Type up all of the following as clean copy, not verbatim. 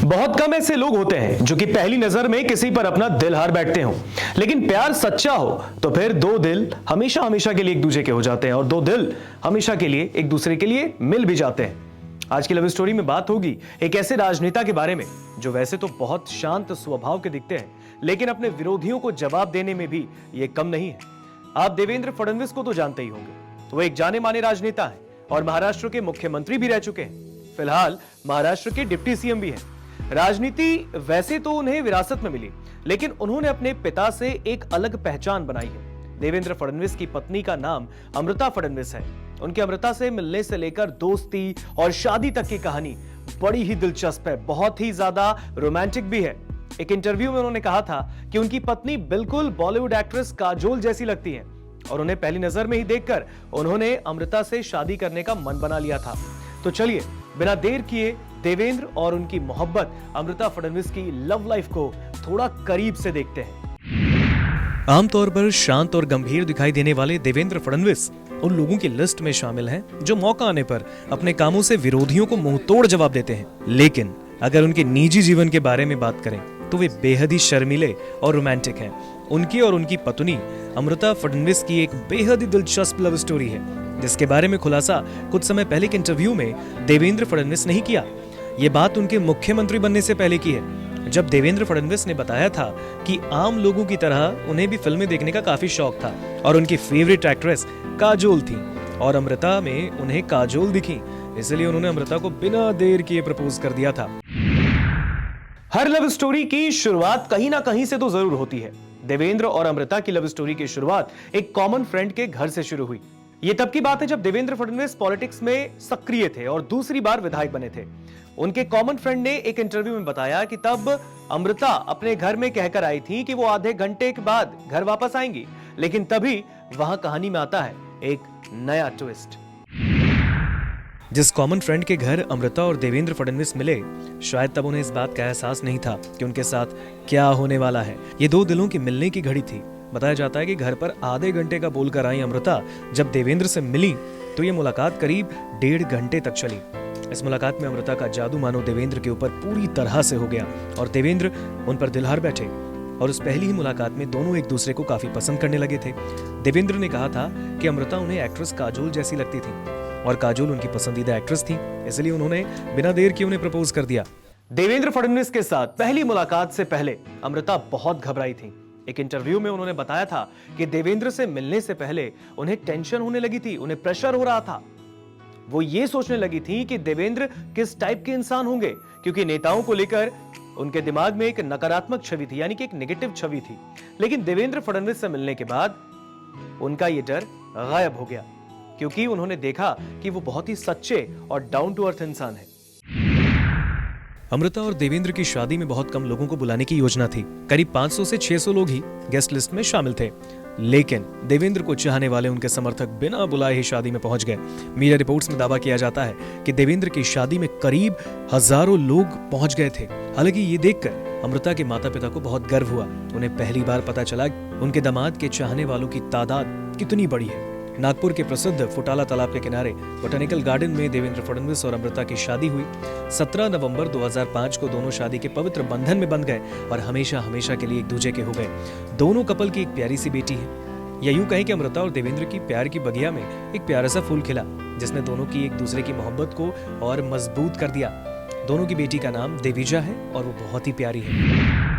बहुत कम ऐसे लोग होते हैं जो कि पहली नजर में किसी पर अपना दिल हार बैठते हो, लेकिन प्यार सच्चा हो तो फिर दो दिल हमेशा हमेशा के लिए एक दूसरे के हो जाते हैं और दो दिल हमेशा के लिए एक दूसरे के लिए मिल भी जाते हैं। आज की लव स्टोरी में बात होगी एक ऐसे राजनेता के बारे में जो वैसे तो बहुत शांत स्वभाव के दिखते हैं, लेकिन अपने विरोधियों को जवाब देने में भी ये कम नहीं है। आप देवेंद्र फडणवीस को तो जानते ही होंगे। वो एक जाने माने राजनेता है और महाराष्ट्र के मुख्यमंत्री भी रह चुके हैं। फिलहाल महाराष्ट्र के डिप्टी सीएम भी हैं। राजनीति वैसे तो उन्हें विरासत में मिली, लेकिन उन्होंने अपने पिता से एक अलग पहचान बनाई है। देवेंद्र फडणवीस की पत्नी का नाम अमृता फडणवीस है। उनके अमृता से मिलने से लेकर दोस्ती और शादी तक की कहानी बड़ी ही दिलचस्प है, बहुत ही ज्यादा रोमांटिक भी है। एक इंटरव्यू में उन्होंने कहा था कि उनकी पत्नी बिल्कुल बॉलीवुड एक्ट्रेस काजोल जैसी लगती है और उन्हें पहली नजर में ही देखकर उन्होंने अमृता से शादी करने का मन बना लिया था। तो चलिए बिना देर किए देवेंद्र और उनकी मोहब्बत अमृता फडणवीस की लव लाइफ को थोड़ा करीब से देखते हैं। आमतौर पर शांत और गंभीर दिखाई देने वाले देवेंद्र फडणवीस उन लोगों की लिस्ट में शामिल हैं जो मौका आने पर अपने कामों से विरोधियों को मुंहतोड़ जवाब देते हैं। लेकिन अगर उनके निजी जीवन के बारे में बात करें तो वे बेहद ही शर्मीले और रोमांटिक हैं। उनकी और उनकी पत्नी अमृता फडणवीस की एक बेहद ही दिलचस्प लव स्टोरी है, जिसके बारे में खुलासा कुछ समय पहले के इंटरव्यू में देवेंद्र फडणवीस ने ही किया। ये बात उनके मुख्यमंत्री बनने से पहले की है, जब देवेंद्र फडणवीस ने बताया था कि आम लोगों की तरह उन्हें भी फिल्में देखने का काफी शौक था और उनकी फेवरेट एक्ट्रेस काजोल थी और अमृता में उन्हें काजोल दिखी, इसलिए उन्होंने अमृता को बिना देर किए प्रपोज कर दिया था। हर लव स्टोरी की शुरुआत कहीं ना कहीं से तो जरूर होती है। देवेंद्र और अमृता की लव स्टोरी की शुरुआत एक कॉमन फ्रेंड के घर से शुरू हुई। ये तब की बात है जब देवेंद्र फडणवीस पॉलिटिक्स में सक्रिय थे और दूसरी बार विधायक बने थे। उनके कॉमन फ्रेंड ने एक इंटरव्यू में बताया कि तब अमृता अपने घर में कहकर आई थी कि वो आधे घंटे के बाद घर वापस आएंगी, लेकिन तभी वहां कहानी में आता है एक नया ट्विस्ट। जिस कॉमन फ्रेंड के घर अमृता और देवेंद्र फडणवीस मिले, शायद तब उन्हें इस बात का एहसास नहीं था कि उनके साथ क्या होने वाला है। ये दो दिलों की मिलने की घड़ी थी। बताया जाता है कि घर पर आधे घंटे का बोलकर आई अमृता जब देवेंद्र से मिली तो ये मुलाकात करीब 1.5 घंटे तक चली। इस मुलाकात में अमृता का जादू मानो देवेंद्र के ऊपर पूरी तरह से हो गया और देवेंद्र उन पर दिलहार बैठे और उस पहली ही मुलाकात में दोनों एक दूसरे को काफी पसंद करने लगे थे। देवेंद्र ने कहा था कि अमृता उन्हें एक्ट्रेस काजोल जैसी लगती थी और काजोल उनकी पसंदीदा एक्ट्रेस थी, इसलिए उन्होंने बिना देर किए उन्हें प्रपोज कर दिया। देवेंद्र फडणवीस के साथ पहली मुलाकात से पहले अमृता बहुत घबराई थी। एक इंटरव्यू में उन्होंने बताया था कि देवेंद्र से मिलने से पहले उन्हें टेंशन होने लगी थी, उन्हें प्रेशर हो रहा था। वो ये सोचने लगी थी कि देवेंद्र किस टाइप के इंसान होंगे, क्योंकि नेताओं को लेकर उनके दिमाग में एक नकारात्मक छवि थी, यानी कि एक नेगेटिव छवि थी। लेकिन देवेंद्र फडणवीस से मिलने के बाद उनका ये डर गायब हो गया, क्योंकि उन्होंने देखा कि वो बहुत ही सच्चे और डाउन टू अर्थ इंसान है। अमृता और देवेंद्र की शादी में बहुत कम लोगों को बुलाने की योजना थी। करीब 500 से 600 लोग ही गेस्ट लिस्ट में शामिल थे, लेकिन देवेंद्र को चाहने वाले उनके समर्थक बिना बुलाए ही शादी में पहुंच गए। मीडिया रिपोर्ट्स में दावा किया जाता है कि देवेंद्र की शादी में करीब हजारों लोग पहुंच गए थे। हालांकि ये देखकर अमृता के माता पिता को बहुत गर्व हुआ। उन्हें पहली बार पता चला उनके दामाद के चाहने वालों की तादाद कितनी बड़ी है। नागपुर के प्रसिद्ध फुटाला तालाब के किनारे बोटेनिकल गार्डन में देवेंद्र फडणवीस और अमृता की शादी हुई। 17 नवंबर 2005 को दोनों शादी के पवित्र बंधन में बंध गए और हमेशा हमेशा के लिए एक दूसरे के हो गए। दोनों कपल की एक प्यारी सी बेटी है, या यूं कहें कि अमृता और देवेंद्र की प्यार की बगिया में एक प्यारा सा फूल खिला, जिसने दोनों की एक दूसरे की मोहब्बत को और मजबूत कर दिया। दोनों की बेटी का नाम देविजा है और वो बहुत ही प्यारी है।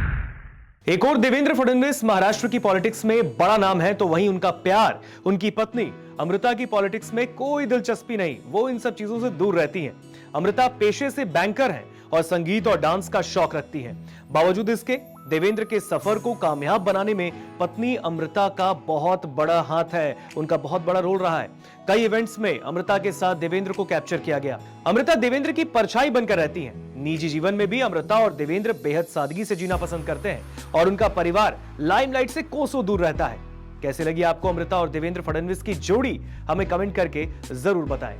एक और देवेंद्र फडणवीस महाराष्ट्र की पॉलिटिक्स में बड़ा नाम है, तो वहीं उनका प्यार, उनकी पत्नी अमृता की पॉलिटिक्स में कोई दिलचस्पी नहीं। वो इन सब चीजों से दूर रहती हैं। अमृता पेशे से बैंकर हैं और संगीत और डांस का शौक रखती हैं। बावजूद इसके देवेंद्र के सफर को कामयाब बनाने में पत्नी अमृता का बहुत बड़ा हाथ है, उनका बहुत बड़ा रोल रहा है। कई इवेंट्स में अमृता के साथ देवेंद्र को कैप्चर किया गया। अमृता देवेंद्र की परछाई बनकर रहती हैं। निजी जीवन में भी अमृता और देवेंद्र बेहद सादगी से जीना पसंद करते हैं और उनका परिवार लाइमलाइट से कोसों दूर रहता है। कैसे लगी आपको अमृता और देवेंद्र फडणवीस की जोड़ी? हमें कमेंट करके जरूर बताएं।